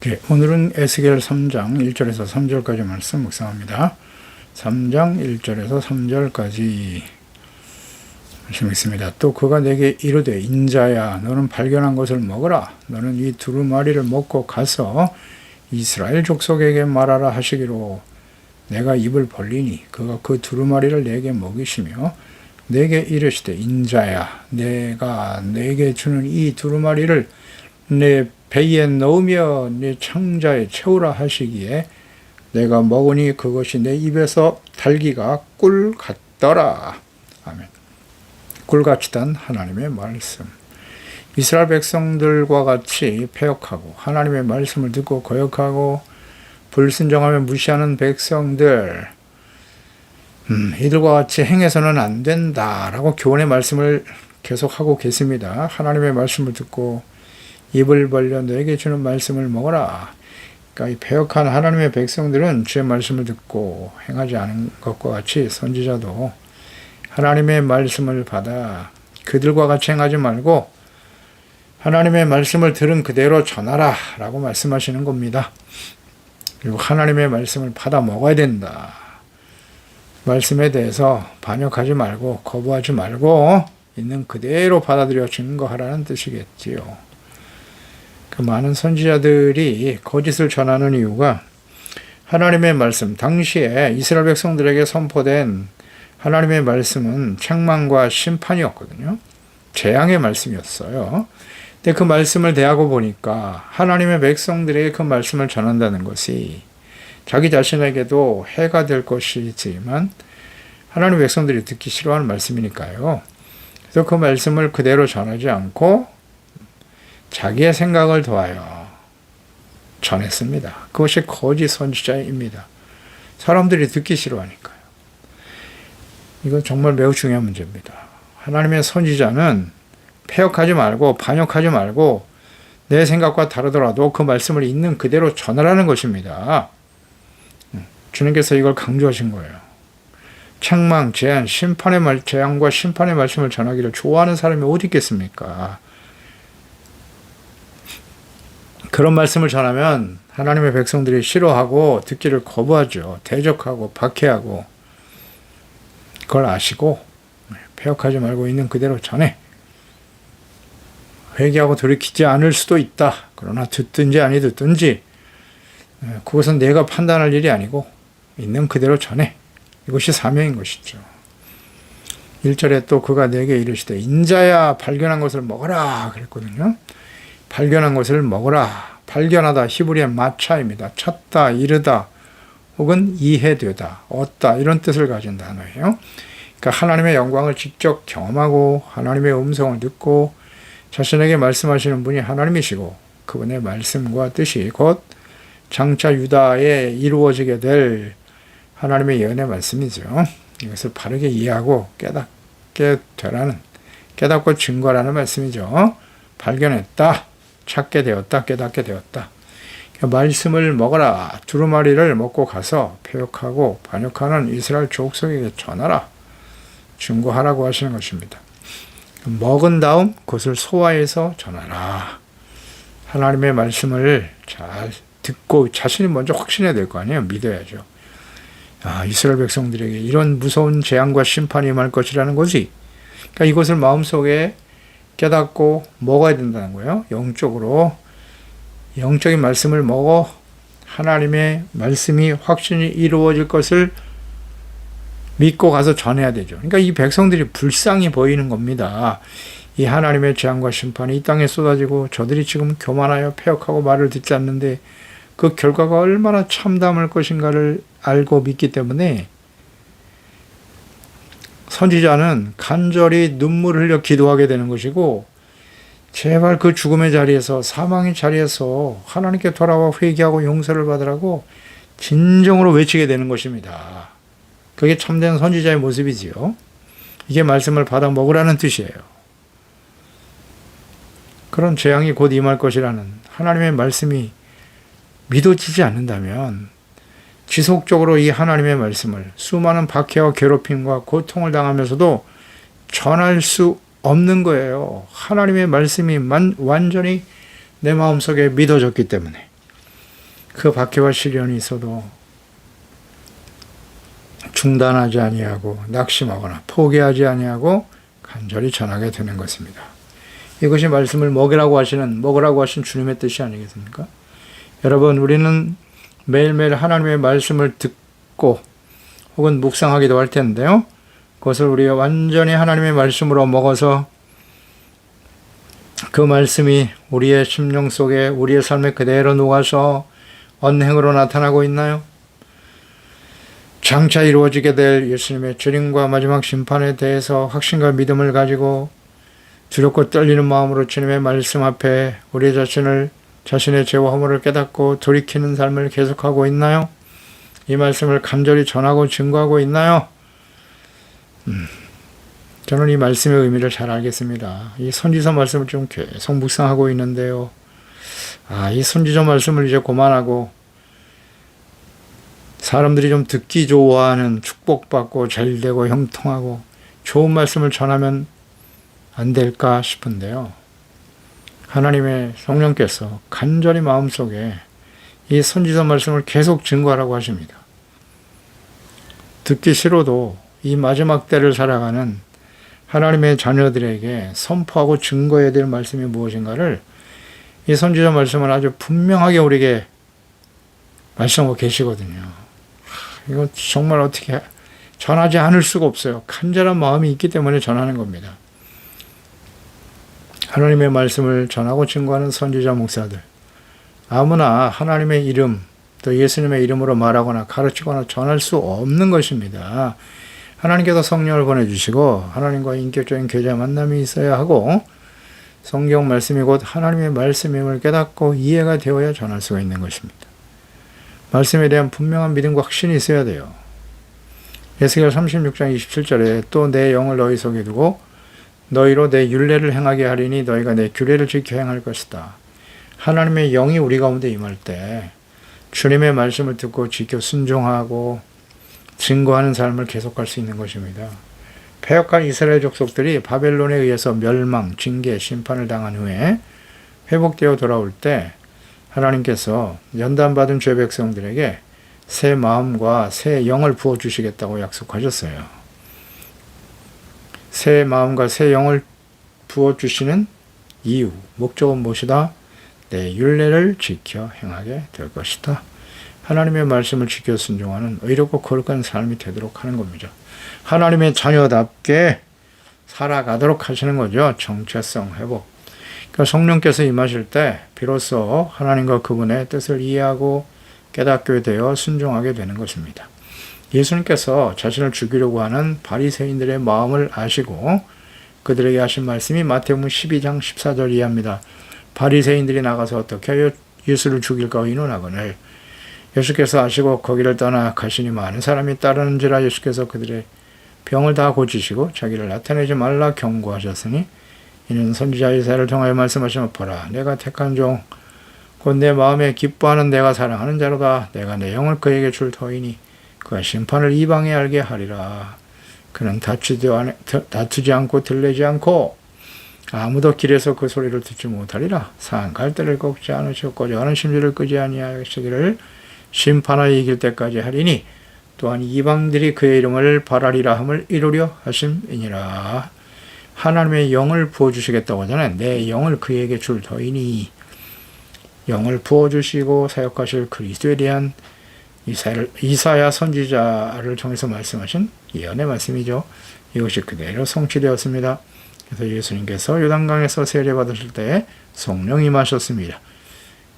네, 오늘은 에스겔 3장 1절에서 3절까지 말씀 묵상합니다. 3장 1절에서 3절까지 말씀 있습니다. 또 그가 내게 이르되 인자야 너는 발견한 것을 먹으라. 너는 이 두루마리를 먹고 가서 이스라엘 족속에게 말하라 하시기로 내가 입을 벌리니 그가 그 두루마리를 내게 먹이시며 내게 이르시되 인자야 내가 내게 주는 이 두루마리를 내 배에 넣으며 내 창자에 채우라 하시기에 내가 먹으니 그것이 내 입에서 달기가 꿀 같더라. 아멘. 꿀같이 단 하나님의 말씀. 이스라엘 백성들과 같이 패역하고 하나님의 말씀을 듣고 거역하고 불순종하며 무시하는 백성들, 이들과 같이 행해서는 안 된다라고 교훈의 말씀을 계속하고 계십니다. 하나님의 말씀을 듣고 입을 벌려 너에게 주는 말씀을 먹어라. 그러니까 이 패역한 하나님의 백성들은 주의 말씀을 듣고 행하지 않은 것과 같이 선지자도 하나님의 말씀을 받아 그들과 같이 행하지 말고 하나님의 말씀을 들은 그대로 전하라 라고 말씀하시는 겁니다. 그리고 하나님의 말씀을 받아 먹어야 된다. 말씀에 대해서 반역하지 말고 거부하지 말고 있는 그대로 받아들여 증거하라는 뜻이겠지요. 그 많은 선지자들이 거짓을 전하는 이유가 하나님의 말씀, 당시에 이스라엘 백성들에게 선포된 하나님의 말씀은 책망과 심판이었거든요. 재앙의 말씀이었어요. 근데 그 말씀을 대하고 보니까 하나님의 백성들에게 그 말씀을 전한다는 것이 자기 자신에게도 해가 될 것이지만 하나님의 백성들이 듣기 싫어하는 말씀이니까요. 그래서 그 말씀을 그대로 전하지 않고 자기의 생각을 더하여 전했습니다. 그것이 거짓 선지자입니다. 사람들이 듣기 싫어하니까요. 이건 정말 매우 중요한 문제입니다. 하나님의 선지자는 패역하지 말고 반역하지 말고 내 생각과 다르더라도 그 말씀을 있는 그대로 전하라는 것입니다. 주님께서 이걸 강조하신 거예요. 책망, 재앙, 재앙과 심판의 말씀을 전하기를 좋아하는 사람이 어디 있겠습니까? 그런 말씀을 전하면 하나님의 백성들이 싫어하고 듣기를 거부하죠. 대적하고 박해하고. 그걸 아시고 패역하지 말고 있는 그대로 전해. 회개하고 돌이키지 않을 수도 있다. 그러나 듣든지 아니 듣든지 그것은 내가 판단할 일이 아니고 있는 그대로 전해. 이것이 사명인 것이죠. 1절에 또 그가 내게 이르시되 인자야 발견한 것을 먹어라 그랬거든요. 발견한 것을 먹어라. 발견하다 히브리의 마차입니다. 찾다, 이르다, 혹은 이해되다, 얻다 이런 뜻을 가진 단어예요. 그러니까 하나님의 영광을 직접 경험하고 하나님의 음성을 듣고 자신에게 말씀하시는 분이 하나님이시고 그분의 말씀과 뜻이 곧 장차 유다에 이루어지게 될 하나님의 예언의 말씀이죠. 이것을 바르게 이해하고 깨닫게 되라는, 깨닫고 증거라는 말씀이죠. 발견했다. 찾게 되었다. 깨닫게 되었다. 말씀을 먹어라. 두루마리를 먹고 가서 패역하고 반역하는 이스라엘 족속에게 전하라. 증거하라고 하시는 것입니다. 먹은 다음 그것을 소화해서 전하라. 하나님의 말씀을 잘 듣고 자신이 먼저 확신해야 될 거 아니에요. 믿어야죠. 이스라엘 백성들에게 이런 무서운 재앙과 심판이 임할 것이라는 거지. 그러니까 이것을 마음속에 깨닫고 먹어야 된다는 거예요. 영적으로 영적인 말씀을 먹어 하나님의 말씀이 확신이 이루어질 것을 믿고 가서 전해야 되죠. 그러니까 이 백성들이 불쌍히 보이는 겁니다. 이 하나님의 재앙과 심판이 이 땅에 쏟아지고 저들이 지금 교만하여 패역하고 말을 듣지 않는데 그 결과가 얼마나 참담할 것인가를 알고 믿기 때문에 선지자는 간절히 눈물을 흘려 기도하게 되는 것이고 제발 그 죽음의 자리에서 사망의 자리에서 하나님께 돌아와 회개하고 용서를 받으라고 진정으로 외치게 되는 것입니다. 그게 참된 선지자의 모습이지요. 이게 말씀을 받아 먹으라는 뜻이에요. 그런 재앙이 곧 임할 것이라는 하나님의 말씀이 믿어지지 않는다면 지속적으로 이 하나님의 말씀을 수많은 박해와 괴롭힘과 고통을 당하면서도 전할 수 없는 거예요. 하나님의 말씀이 완전히 내 마음속에 믿어졌기 때문에. 그 박해와 시련이 있어도 중단하지 아니하고 낙심하거나 포기하지 아니하고 간절히 전하게 되는 것입니다. 이것이 말씀을 먹으라고 하신 주님의 뜻이 아니겠습니까? 여러분, 우리는 매일매일 하나님의 말씀을 듣고 혹은 묵상하기도 할 텐데요. 그것을 우리가 완전히 하나님의 말씀으로 먹어서 그 말씀이 우리의 심령 속에 우리의 삶에 그대로 녹아서 언행으로 나타나고 있나요? 장차 이루어지게 될 예수님의 주님과 마지막 심판에 대해서 확신과 믿음을 가지고 두렵고 떨리는 마음으로 주님의 말씀 앞에 우리 자신의 죄와 허물을 깨닫고 돌이키는 삶을 계속하고 있나요? 이 말씀을 간절히 전하고 증거하고 있나요? 저는 이 말씀의 의미를 잘 알겠습니다. 이 선지서 말씀을 좀 계속 묵상하고 있는데요. 이 선지서 말씀을 이제 그만하고 사람들이 좀 듣기 좋아하는 축복받고 잘되고 형통하고 좋은 말씀을 전하면 안 될까 싶은데요. 하나님의 성령께서 간절히 마음속에 이 선지서 말씀을 계속 증거하라고 하십니다. 듣기 싫어도 이 마지막 때를 살아가는 하나님의 자녀들에게 선포하고 증거해야 될 말씀이 무엇인가를 이 선지서 말씀은 아주 분명하게 우리에게 말씀하고 계시거든요. 이거 정말 어떻게 전하지 않을 수가 없어요. 간절한 마음이 있기 때문에 전하는 겁니다. 하나님의 말씀을 전하고 증거하는 선지자 목사들, 아무나 하나님의 이름 또 예수님의 이름으로 말하거나 가르치거나 전할 수 없는 것입니다. 하나님께서 성령을 보내주시고 하나님과 인격적인 교제 만남이 있어야 하고 성경 말씀이 곧 하나님의 말씀임을 깨닫고 이해가 되어야 전할 수가 있는 것입니다. 말씀에 대한 분명한 믿음과 확신이 있어야 돼요. 에스겔 36장 27절에 또 내 영을 너희 속에 두고 너희로 내 율례를 행하게 하리니 너희가 내 규례를 지켜 행할 것이다. 하나님의 영이 우리 가운데 임할 때 주님의 말씀을 듣고 지켜 순종하고 증거하는 삶을 계속할 수 있는 것입니다. 패역한 이스라엘 족속들이 바벨론에 의해서 멸망, 징계, 심판을 당한 후에 회복되어 돌아올 때 하나님께서 연단받은 죄 백성들에게 새 마음과 새 영을 부어주시겠다고 약속하셨어요. 새 마음과 새 영을 부어주시는 이유, 목적은 무엇이다? 내 율례를 지켜 행하게 될 것이다. 하나님의 말씀을 지켜 순종하는 의롭고 거룩한 삶이 되도록 하는 겁니다. 하나님의 자녀답게 살아가도록 하시는 거죠. 정체성 회복. 그러니까 성령께서 임하실 때 비로소 하나님과 그분의 뜻을 이해하고 깨닫게 되어 순종하게 되는 것입니다. 예수님께서 자신을 죽이려고 하는 바리새인들의 마음을 아시고 그들에게 하신 말씀이 마태복음 12장 14절 이하입니다. 바리새인들이 나가서 어떻게 예수를 죽일까 의논하거늘 예수께서 아시고 거기를 떠나 가시니 많은 사람이 따르는지라 예수께서 그들의 병을 다 고치시고 자기를 나타내지 말라 경고하셨으니 이는 선지자 이사야를 통하여 말씀하시며 보라 내가 택한 종 곧 내 마음에 기뻐하는 내가 사랑하는 자로다. 내가 내 영을 그에게 줄 터이니 그가 심판을 이방에 알게 하리라. 그는 다투지 않고 들리지 않고 아무도 길에서 그 소리를 듣지 못하리라. 산 갈대를 꺾지 않으시고 꺼져가는 심지를 끄지 아니하시기를 심판하여 이길 때까지 하리니 또한 이방들이 그의 이름을 바라리라 함을 이루려 하심이니라. 하나님의 영을 부어주시겠다고 하잖아요. 내 영을 그에게 줄 터이니 영을 부어주시고 사역하실 그리스도에 대한 이사야 선지자를 통해서 말씀하신 예언의 말씀이죠. 이것이 그대로 성취되었습니다. 그래서 예수님께서 요단강에서 세례받으실 때 성령이 임하셨습니다.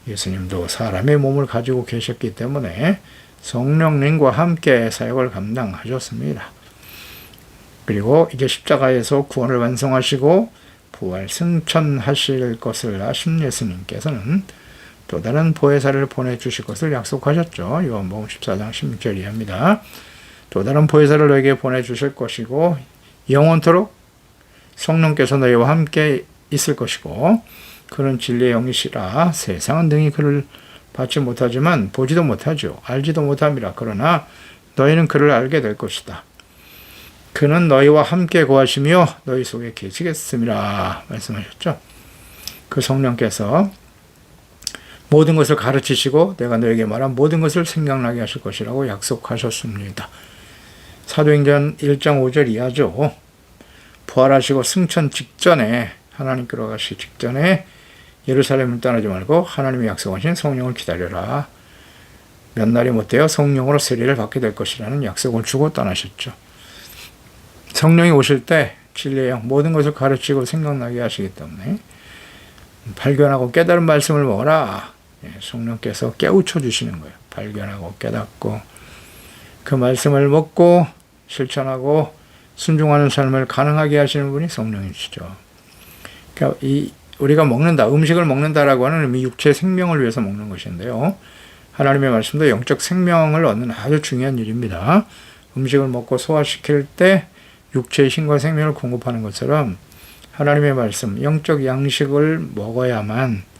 예수님도 사람의 몸을 가지고 계셨기 때문에 성령님과 함께 사역을 감당하셨습니다. 그리고 이제 십자가에서 구원을 완성하시고 부활 승천하실 것을 아신 예수님께서는 또 다른 보혜사를 보내주실 것을 약속하셨죠. 요한복음 14장 16절 이하입니다. 또 다른 보혜사를 너에게 보내주실 것이고 영원토록 성령께서 너희와 함께 있을 것이고 그는 진리의 영이시라. 세상은 등이 그를 받지 못하지만 보지도 못하죠. 알지도 못함이라. 그러나 너희는 그를 알게 될 것이다. 그는 너희와 함께 거하시며 너희 속에 계시겠음이라 말씀하셨죠. 그 성령께서 모든 것을 가르치시고 내가 너에게 말한 모든 것을 생각나게 하실 것이라고 약속하셨습니다. 사도행전 1장 5절 이하죠. 부활하시고 승천 직전에, 하나님께로 가시기 직전에 예루살렘을 떠나지 말고 하나님이 약속하신 성령을 기다려라. 몇 날이 못되어 성령으로 세례를 받게 될 것이라는 약속을 주고 떠나셨죠. 성령이 오실 때 진리의 영, 모든 것을 가르치고 생각나게 하시기 때문에 발견하고 깨달은 말씀을 먹어라. 성령께서 깨우쳐 주시는 거예요. 발견하고 깨닫고 그 말씀을 먹고 실천하고 순종하는 삶을 가능하게 하시는 분이 성령이시죠. 그러니까 우리가 먹는다, 음식을 먹는다라고 하는 의미, 육체의 생명을 위해서 먹는 것인데요. 하나님의 말씀도 영적 생명을 얻는 아주 중요한 일입니다. 음식을 먹고 소화시킬 때 육체의 힘과 생명을 공급하는 것처럼 하나님의 말씀, 영적 양식을 먹어야만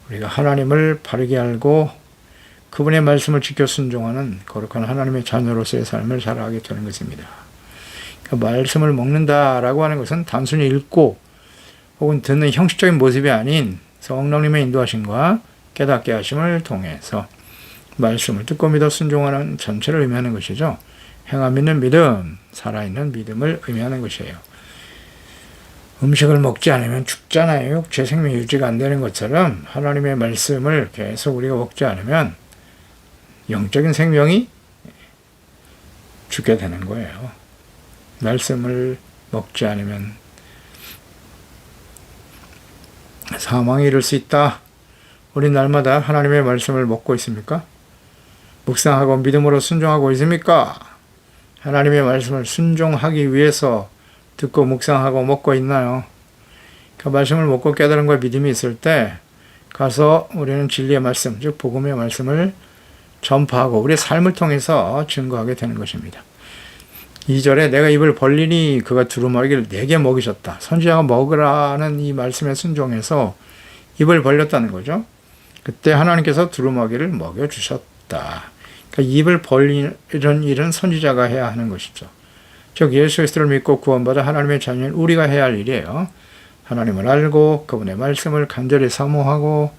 우리가 하나님을 바르게 알고 그분의 말씀을 지켜 순종하는 거룩한 하나님의 자녀로서의 삶을 살아가게 되는 것입니다. 그러니까 말씀을 먹는다라고 하는 것은 단순히 읽고 혹은 듣는 형식적인 모습이 아닌 성령님의 인도하심과 깨닫게 하심을 통해서 말씀을 듣고 믿어 순종하는 전체를 의미하는 것이죠. 행함 있는 믿음, 살아있는 믿음을 의미하는 것이에요. 음식을 먹지 않으면 죽잖아요. 제 생명이 유지가 안 되는 것처럼 하나님의 말씀을 계속 우리가 먹지 않으면 영적인 생명이 죽게 되는 거예요. 말씀을 먹지 않으면 사망에 이를 수 있다. 우리 날마다 하나님의 말씀을 먹고 있습니까? 묵상하고 믿음으로 순종하고 있습니까? 하나님의 말씀을 순종하기 위해서 듣고 묵상하고 먹고 있나요? 그 말씀을 먹고 깨달은 과 믿음이 있을 때 가서 우리는 진리의 말씀, 즉 복음의 말씀을 전파하고 우리의 삶을 통해서 증거하게 되는 것입니다. 2절에 내가 입을 벌리니 그가 두루마기를 내게 먹이셨다. 선지자가 먹으라는 이 말씀에 순종해서 입을 벌렸다는 거죠. 그때 하나님께서 두루마기를 먹여주셨다. 그러니까 입을 벌리는 일은 선지자가 해야 하는 것이죠. 즉 예수 그리스도를 믿고 구원받아 하나님의 자녀인 우리가 해야 할 일이에요. 하나님을 알고 그분의 말씀을 간절히 사모하고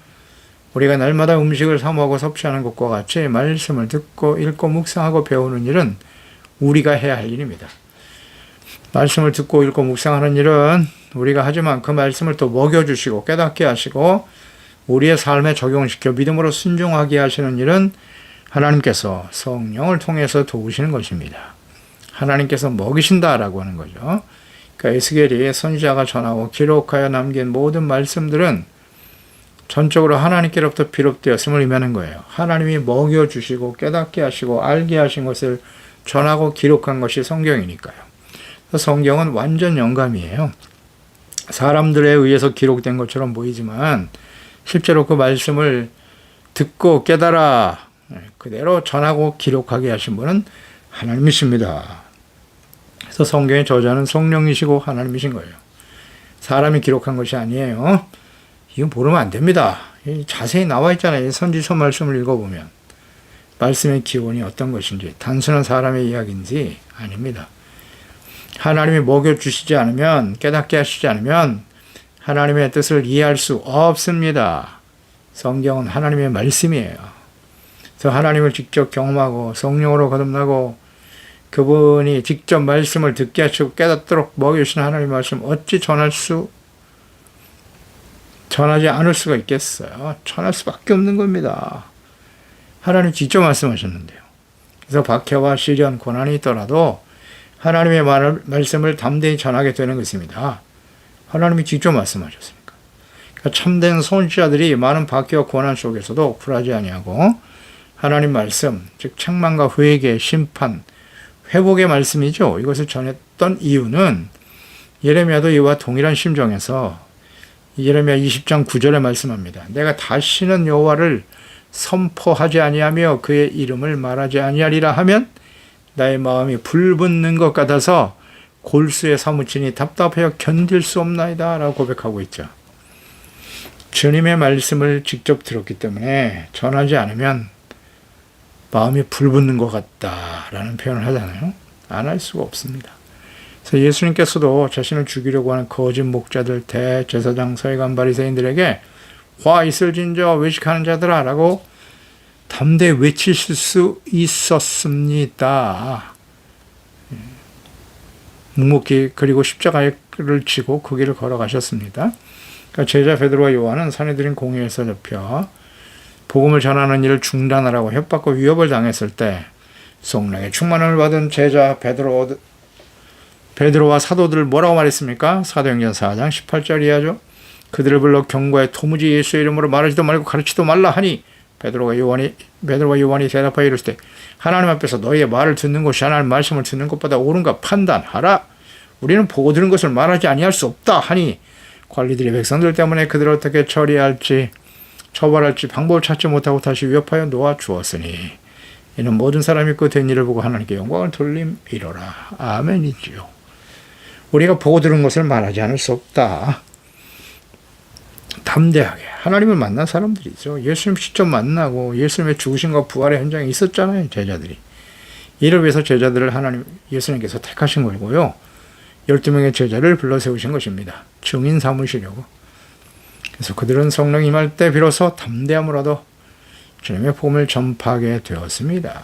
우리가 날마다 음식을 사모하고 섭취하는 것과 같이 말씀을 듣고 읽고 묵상하고 배우는 일은 우리가 해야 할 일입니다. 말씀을 듣고 읽고 묵상하는 일은 우리가 하지만 그 말씀을 또 먹여주시고 깨닫게 하시고 우리의 삶에 적용시켜 믿음으로 순종하게 하시는 일은 하나님께서 성령을 통해서 도우시는 것입니다. 하나님께서 먹이신다라고 하는 거죠. 그러니까 에스겔이 선지자가 전하고 기록하여 남긴 모든 말씀들은 전적으로 하나님께로부터 비롯되었음을 의미하는 거예요. 하나님이 먹여주시고 깨닫게 하시고 알게 하신 것을 전하고 기록한 것이 성경이니까요. 성경은 완전 영감이에요. 사람들에 의해서 기록된 것처럼 보이지만 실제로 그 말씀을 듣고 깨달아 그대로 전하고 기록하게 하신 분은 하나님이십니다. 그래서 성경의 저자는 성령이시고 하나님이신 거예요. 사람이 기록한 것이 아니에요. 이거 모르면 안 됩니다. 자세히 나와 있잖아요. 선지서 말씀을 읽어보면 말씀의 기원이 어떤 것인지 단순한 사람의 이야기인지 아닙니다. 하나님이 먹여주시지 않으면 깨닫게 하시지 않으면 하나님의 뜻을 이해할 수 없습니다. 성경은 하나님의 말씀이에요. 그래서 하나님을 직접 경험하고 성령으로 거듭나고 그분이 직접 말씀을 듣게 하시고 깨닫도록 먹여주신 하나님의 말씀 어찌 전하지 않을 수가 있겠어요. 전할 수밖에 없는 겁니다. 하나님 직접 말씀하셨는데요. 그래서 박해와 시련, 고난이 있더라도 하나님의 말씀을 담대히 전하게 되는 것입니다. 하나님이 직접 말씀하셨으니까. 그러니까 참된 선지자들이 많은 박해와 고난 속에서도 굴하지 아니하고 하나님 말씀, 즉 책망과 회개, 심판, 회복의 말씀이죠. 이것을 전했던 이유는 예레미야도 이와 동일한 심정에서 예레미야 20장 9절에 말씀합니다. 내가 다시는 여호와를 선포하지 아니하며 그의 이름을 말하지 아니하리라 하면 나의 마음이 불붙는 것 같아서 골수에 사무치니 답답하여 견딜 수 없나이다 라고 고백하고 있죠. 주님의 말씀을 직접 들었기 때문에 전하지 않으면 마음이 불붙는 것 같다라는 표현을 하잖아요. 안 할 수가 없습니다. 그래서 예수님께서도 자신을 죽이려고 하는 거짓 목자들, 대제사장, 서기관, 바리새인들에게 화 있을진저 외식하는 자들아 라고 담대히 외치실 수 있었습니다. 묵묵히 그리고 십자가를 지고 그 길을 걸어가셨습니다. 그러니까 제자 베드로와 요한은 사내들인 공회에서 잡혀 복음을 전하는 일을 중단하라고 협박과 위협을 당했을 때 성령의 충만을 받은 제자 베드로와 사도들 뭐라고 말했습니까? 사도행전 4장 18절 이하죠. 그들을 불러 경고해 도무지 예수의 이름으로 말하지도 말고 가르치도 말라 하니 베드로와 요한이 대답하여 이르실 때 하나님 앞에서 너희의 말을 듣는 것이 하나님 말씀을 듣는 것보다 옳은가 판단하라. 우리는 보고 들은 것을 말하지 아니할 수 없다 하니 관리들이 백성들 때문에 그들을 어떻게 처리할지 처벌할지 방법을 찾지 못하고 다시 위협하여 놓아 주었으니 이는 모든 사람이 그 된 일을 보고 하나님께 영광을 돌림이로라. 아멘이지요. 우리가 보고 들은 것을 말하지 않을 수 없다. 담대하게 하나님을 만난 사람들이죠. 예수님 직접 만나고 예수님의 죽으심과 부활의 현장에 있었잖아요. 제자들이. 이를 위해서 제자들을 예수님께서 택하신 거고요. 12명의 제자를 불러 세우신 것입니다. 증인 삼으시려고. 그래서 그들은 성령 임할 때 비로소 담대함을 얻어 주님의 복음을 전파하게 되었습니다.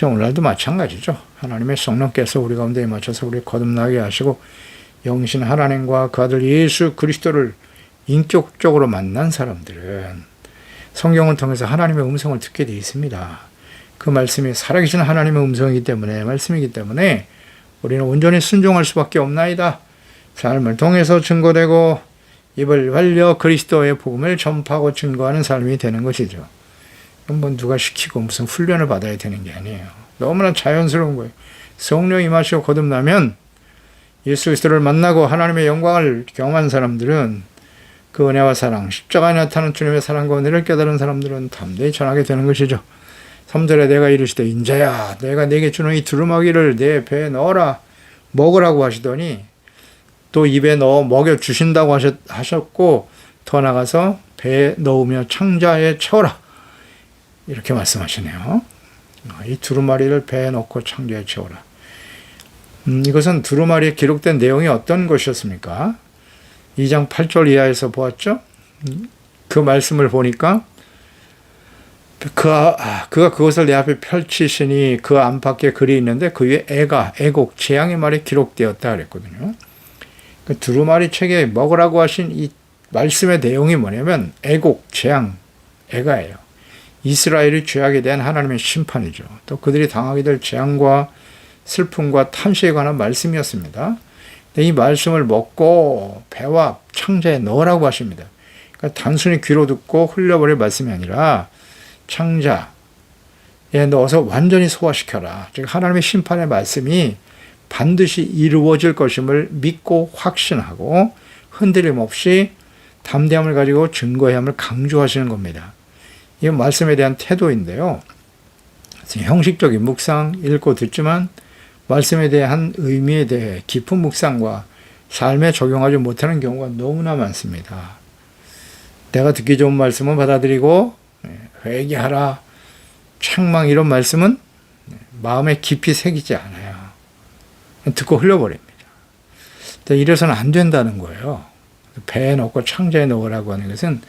오늘날도 마찬가지죠. 하나님의 성령께서 우리 가운데 맞춰서 우리 거듭나게 하시고 영신 하나님과 그 아들 예수 그리스도를 인격적으로 만난 사람들은 성경을 통해서 하나님의 음성을 듣게 되어 있습니다. 그 말씀이 살아계신 하나님의 음성이기 때문에 말씀이기 때문에 우리는 온전히 순종할 수밖에 없나이다. 삶을 통해서 증거되고 입을 벌려 그리스도의 복음을 전파하고 증거하는 삶이 되는 것이죠. 한번 누가 시키고 무슨 훈련을 받아야 되는 게 아니에요. 너무나 자연스러운 거예요. 성령이 임하시고 거듭나면 예수 그리스도를 만나고 하나님의 영광을 경험한 사람들은 그 은혜와 사랑, 십자가에 나타나는 주님의 사랑과 은혜를 깨달은 사람들은 담대히 전하게 되는 것이죠. 3절에 내가 이르시되 인자야 내가 네게 주는 이 두루마기를 내 배에 넣어라 먹으라고 하시더니 또 입에 넣어 먹여 주신다고 하셨고 더 나가서 배에 넣으며 창자에 채워라 이렇게 말씀하시네요. 이 두루마리를 배에 넣고 창자에 채워라. 이것은 두루마리에 기록된 내용이 어떤 것이었습니까? 2장 8절 이하에서 보았죠. 그 말씀을 보니까 그가 그것을 내 앞에 펼치시니 그 안팎에 글이 있는데 그 위에 애곡, 재앙의 말이 기록되었다 그랬거든요. 그 두루마리 책에 먹으라고 하신 이 말씀의 내용이 뭐냐면 애곡, 재앙, 애가예요. 이스라엘의 죄악에 대한 하나님의 심판이죠. 또 그들이 당하게 될 재앙과 슬픔과 탄식에 관한 말씀이었습니다. 이 말씀을 먹고 배와 창자에 넣으라고 하십니다. 그러니까 단순히 귀로 듣고 흘려버릴 말씀이 아니라 창자에 넣어서 완전히 소화시켜라. 즉 하나님의 심판의 말씀이 반드시 이루어질 것임을 믿고 확신하고 흔들림 없이 담대함을 가지고 증거해야 함을 강조하시는 겁니다. 이 말씀에 대한 태도인데요. 형식적인 묵상 읽고 듣지만 말씀에 대한 의미에 대해 깊은 묵상과 삶에 적용하지 못하는 경우가 너무나 많습니다. 내가 듣기 좋은 말씀은 받아들이고 회개하라, 책망 이런 말씀은 마음에 깊이 새기지 않아요. 듣고 흘려버립니다. 이래서는 안 된다는 거예요. 배에 넣고 창자에 넣으라고 하는 것은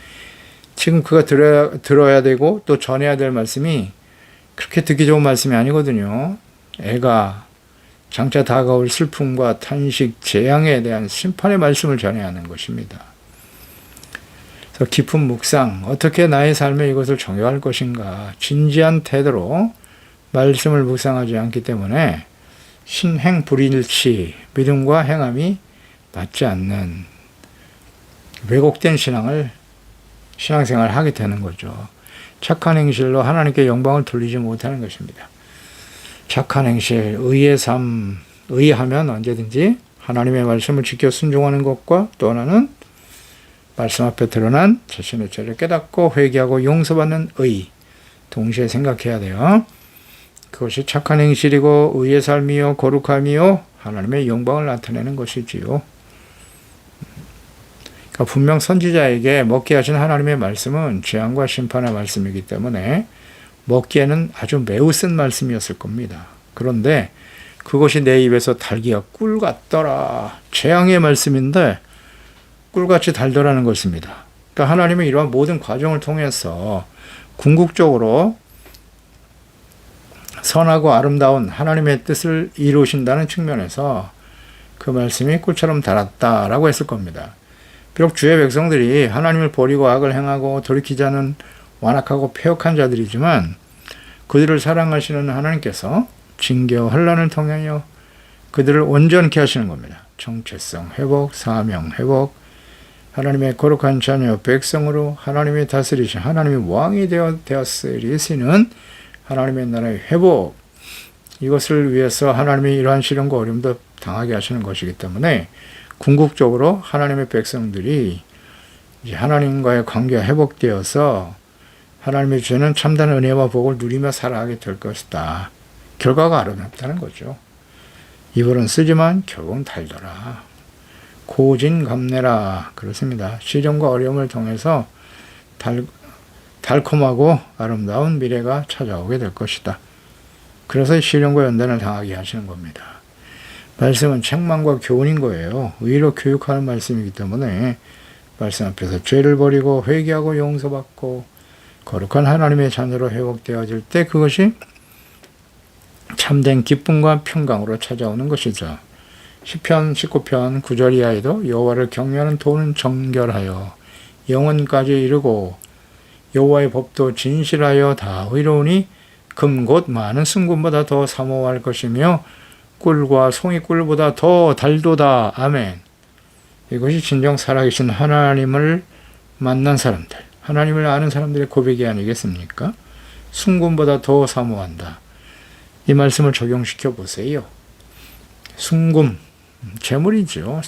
지금 그가 들어야 되고 또 전해야 될 말씀이 그렇게 듣기 좋은 말씀이 아니거든요. 애가 장차 다가올 슬픔과 탄식, 재앙에 대한 심판의 말씀을 전해야 하는 것입니다. 그래서 깊은 묵상, 어떻게 나의 삶에 이것을 적용할 것인가, 진지한 태도로 말씀을 묵상하지 않기 때문에 신행 불일치, 믿음과 행함이 맞지 않는 왜곡된 신앙생활을 하게 되는 거죠. 착한 행실로 하나님께 영광을 돌리지 못하는 것입니다. 착한 행실, 의의 삶, 의하면 언제든지 하나님의 말씀을 지켜 순종하는 것과 또 하나는 말씀 앞에 드러난 자신의 죄를 깨닫고 회개하고 용서받는 의, 동시에 생각해야 돼요. 그것이 착한 행실이고 의의 삶이요 거룩함이요 하나님의 영광을 나타내는 것이지요. 그러니까 분명 선지자에게 먹게 하신 하나님의 말씀은 재앙과 심판의 말씀이기 때문에 먹기에는 아주 매우 쓴 말씀이었을 겁니다. 그런데 그것이 내 입에서 달기가 꿀 같더라. 재앙의 말씀인데 꿀같이 달더라는 것입니다. 그러니까 하나님은 이러한 모든 과정을 통해서 궁극적으로 선하고 아름다운 하나님의 뜻을 이루신다는 측면에서 그 말씀이 꿀처럼 달았다라고 했을 겁니다. 비록 주의 백성들이 하나님을 버리고 악을 행하고 돌이키지 않은 완악하고 패역한 자들이지만 그들을 사랑하시는 하나님께서 징계와 환난을 통하여 그들을 온전케 하시는 겁니다. 정체성 회복, 사명 회복, 하나님의 거룩한 자녀 백성으로 하나님의 다스리신 하나님의 왕이 되었으리시는 하나님의 나라의 회복, 이것을 위해서 하나님이 이러한 시련과 어려움도 당하게 하시는 것이기 때문에 궁극적으로 하나님의 백성들이 이제 하나님과의 관계가 회복되어서 하나님의 주시는 참된 은혜와 복을 누리며 살아가게 될 것이다. 결과가 아름답다는 거죠. 입으로는 쓰지만 결국은 달더라. 고진감래라. 그렇습니다. 시련과 어려움을 통해서 달콤하고 아름다운 미래가 찾아오게 될 것이다. 그래서 시련과 연단을 당하게 하시는 겁니다. 말씀은 책망과 교훈인 거예요. 의로 교육하는 말씀이기 때문에 말씀 앞에서 죄를 버리고 회개하고 용서받고 거룩한 하나님의 자녀로 회복되어질 때 그것이 참된 기쁨과 평강으로 찾아오는 것이죠. 시편 19편 9절 이하에도 여호와를 경외하는 도는 정결하여 영원까지 이르고 여호와의 법도 진실하여 다 의로우니 금 곧 많은 순금보다 더 사모할 것이며 꿀과 송이꿀보다 더 달도다. 아멘. 이것이 진정 살아계신 하나님을 만난 사람들, 하나님을 아는 사람들의 고백이 아니겠습니까? 순금보다 더 사모한다. 이 말씀을 적용시켜 보세요. 순금, 재물이죠.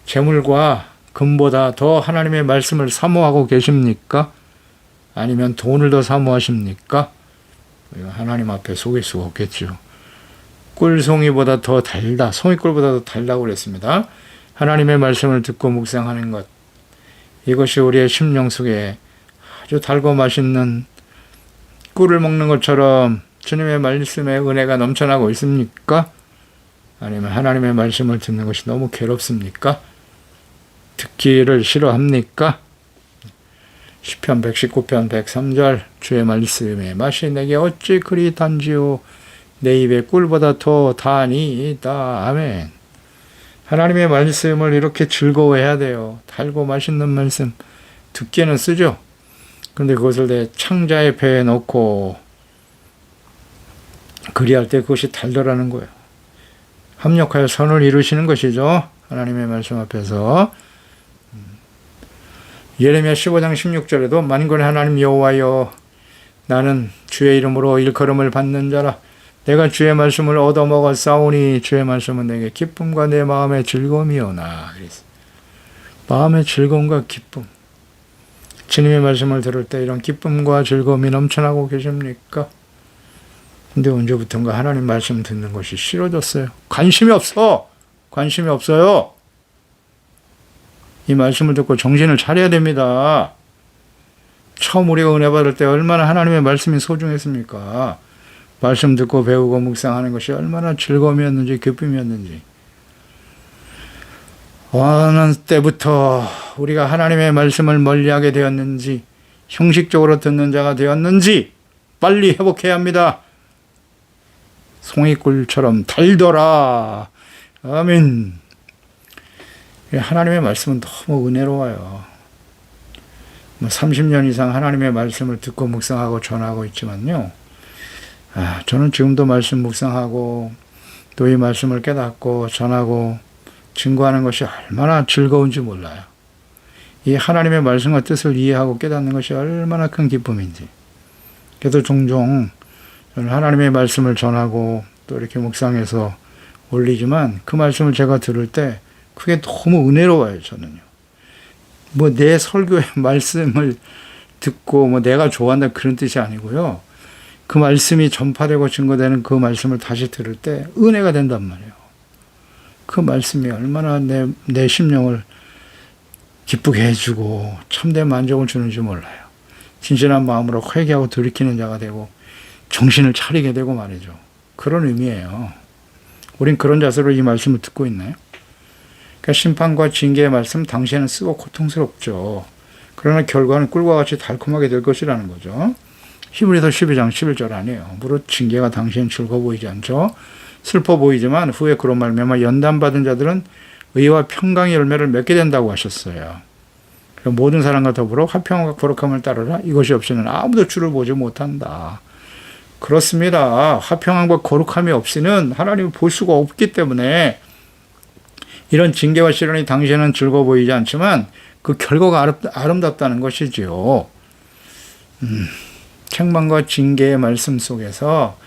재물과 금보다 더 하나님의 말씀을 사모하고 계십니까? 아니면 돈을 더 사모하십니까? 하나님 앞에 속일 수가 없겠죠. 꿀송이보다 더 달다, 송이꿀보다 더 달다고 그랬습니다. 하나님의 말씀을 듣고 묵상하는 것, 이것이 우리의 심령 속에 아주 달고 맛있는 꿀을 먹는 것처럼 주님의 말씀에 은혜가 넘쳐나고 있습니까? 아니면 하나님의 말씀을 듣는 것이 너무 괴롭습니까? 듣기를 싫어합니까? 시편 119편 103절 주의 말씀의 맛이 내게 어찌 그리 단지요 내 입에 꿀보다 더 다니이다. 아멘. 하나님의 말씀을 이렇게 즐거워해야 돼요. 달고 맛있는 말씀 듣기에는 쓰죠. 그런데 그것을 내 창자의 배에 넣고 그리할 때 그것이 달더라는 거예요. 합력하여 선을 이루시는 것이죠. 하나님의 말씀 앞에서. 예레미야 15장 16절에도 만군의 하나님 여호와여 나는 주의 이름으로 일컬음을 받는 자라 내가 주의 말씀을 얻어먹어 싸우니 주의 말씀은 내게 기쁨과 내 마음의 즐거움이오나. 마음의 즐거움과 기쁨. 주님의 말씀을 들을 때 이런 기쁨과 즐거움이 넘쳐나고 계십니까? 근데 언제부턴가 하나님 말씀 듣는 것이 싫어졌어요. 관심이 없어. 관심이 없어요. 이 말씀을 듣고 정신을 차려야 됩니다. 처음 우리가 은혜 받을 때 얼마나 하나님의 말씀이 소중했습니까? 말씀 듣고 배우고 묵상하는 것이 얼마나 즐거움이었는지 기쁨이었는지. 어느 때부터 우리가 하나님의 말씀을 멀리하게 되었는지 형식적으로 듣는 자가 되었는지 빨리 회복해야 합니다. 송이꿀처럼 달더라. 아멘. 하나님의 말씀은 너무 은혜로워요. 30년 이상 하나님의 말씀을 듣고 묵상하고 전하고 있지만요. 저는 지금도 말씀 묵상하고 또 이 말씀을 깨닫고 전하고 증거하는 것이 얼마나 즐거운지 몰라요. 이 하나님의 말씀과 뜻을 이해하고 깨닫는 것이 얼마나 큰 기쁨인지. 그래도 종종 저는 하나님의 말씀을 전하고 또 이렇게 묵상해서 올리지만 그 말씀을 제가 들을 때 그게 너무 은혜로워요. 저는요. 내 설교의 말씀을 듣고 내가 좋아한다 그런 뜻이 아니고요. 그 말씀이 전파되고 증거되는 그 말씀을 다시 들을 때 은혜가 된단 말이에요. 그 말씀이 얼마나 내 심령을 기쁘게 해주고 참된 만족을 주는지 몰라요. 진실한 마음으로 회개하고 돌이키는 자가 되고 정신을 차리게 되고 말이죠. 그런 의미예요. 우린 그런 자세로 이 말씀을 듣고 있나요? 그러니까 심판과 징계의 말씀 당시에는 쓰고 고통스럽죠. 그러나 결과는 꿀과 같이 달콤하게 될 것이라는 거죠. 히브리서 12장 11절 아니에요. 무릇 징계가 당시엔 즐거워 보이지 않죠. 슬퍼 보이지만 후에 그로 말미암아 연단받은 자들은 의와 평강의 열매를 맺게 된다고 하셨어요. 모든 사람과 더불어 화평과 거룩함을 따르라. 이것이 없이는 아무도 주를 보지 못한다. 그렇습니다. 화평함과 거룩함이 없이는 하나님을 볼 수가 없기 때문에 이런 징계와 시련이 당시에는 즐거워 보이지 않지만 그 결과가 아름답다는 것이지요. 책망과 징계의 말씀 속에서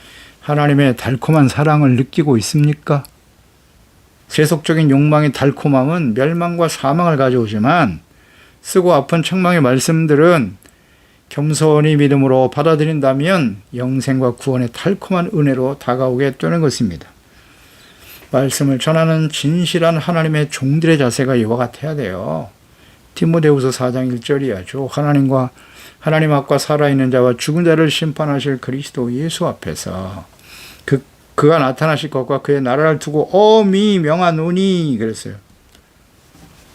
하나님의 달콤한 사랑을 느끼고 있습니까? 세속적인 욕망의 달콤함은 멸망과 사망을 가져오지만 쓰고 아픈 책망의 말씀들은 겸손히 믿음으로 받아들인다면 영생과 구원의 달콤한 은혜로 다가오게 되는 것입니다. 말씀을 전하는 진실한 하나님의 종들의 자세가 이와 같아야 돼요. 디모데후서 4장 1절이야죠. 하나님 앞과 살아있는 자와 죽은 자를 심판하실 그리스도 예수 앞에서 그가 나타나실 것과 그의 나라를 두고 엄히 명하노니 그랬어요.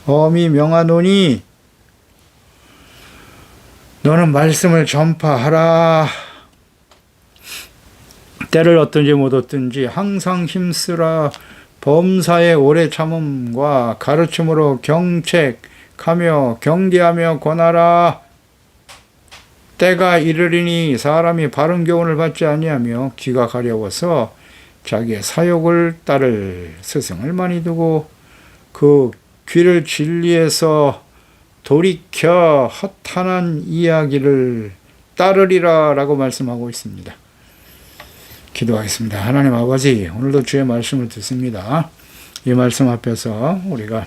엄히 명하노니 너는 말씀을 전파하라. 때를 얻든지 못 얻든지 항상 힘쓰라. 범사의 오래 참음과 가르침으로 경책하며 경계하며 권하라. 때가 이르리니 사람이 바른 교훈을 받지 아니하며 귀가 가려워서 자기의 사욕을 따를 스승을 많이 두고 그 귀를 진리에서 돌이켜 허탄한 이야기를 따르리라 라고 말씀하고 있습니다. 기도하겠습니다. 하나님 아버지, 오늘도 주의 말씀을 듣습니다. 이 말씀 앞에서 우리가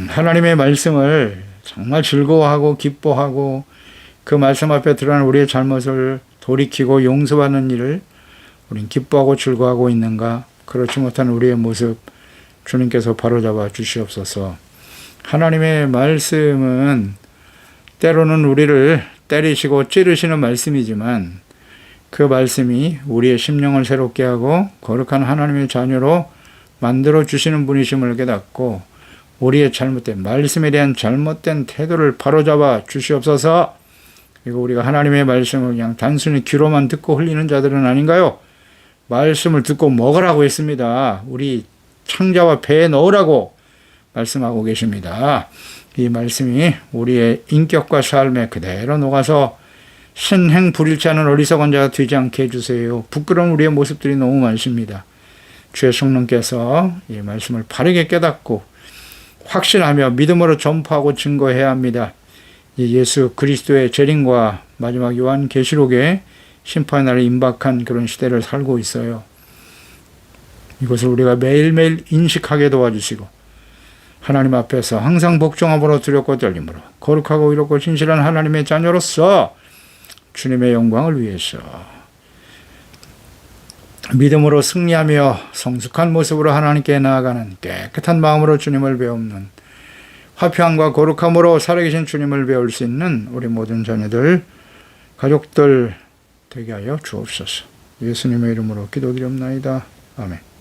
하나님의 말씀을 정말 즐거워하고 기뻐하고 그 말씀 앞에 드러난 우리의 잘못을 돌이키고 용서받는 일을 우린 기뻐하고 즐거워하고 있는가? 그렇지 못한 우리의 모습 주님께서 바로잡아 주시옵소서. 하나님의 말씀은 때로는 우리를 때리시고 찌르시는 말씀이지만 그 말씀이 우리의 심령을 새롭게 하고 거룩한 하나님의 자녀로 만들어 주시는 분이심을 깨닫고 우리의 잘못된 말씀에 대한 잘못된 태도를 바로잡아 주시옵소서. 그리고 우리가 하나님의 말씀을 그냥 단순히 귀로만 듣고 흘리는 자들은 아닌가요? 말씀을 듣고 먹으라고 했습니다. 우리 창자와 배에 넣으라고 말씀하고 계십니다. 이 말씀이 우리의 인격과 삶에 그대로 녹아서 신행 불일치 않은 어리석은 자가 되지 않게 해주세요. 부끄러운 우리의 모습들이 너무 많습니다. 주의 성령께서 이 말씀을 바르게 깨닫고 확신하며 믿음으로 전파하고 증거해야 합니다. 이 예수 그리스도의 재림과 마지막 요한 계시록의 심판의 날에 임박한 그런 시대를 살고 있어요. 이것을 우리가 매일매일 인식하게 도와주시고 하나님 앞에서 항상 복종함으로 두렵고 떨림으로 거룩하고 의롭고 진실한 하나님의 자녀로서 주님의 영광을 위해서 믿음으로 승리하며 성숙한 모습으로 하나님께 나아가는 깨끗한 마음으로 주님을 배우는 화평함과 거룩함으로 살아계신 주님을 배울 수 있는 우리 모든 자녀들, 가족들 되게 하여 주옵소서. 예수님의 이름으로 기도드립나이다. 아멘.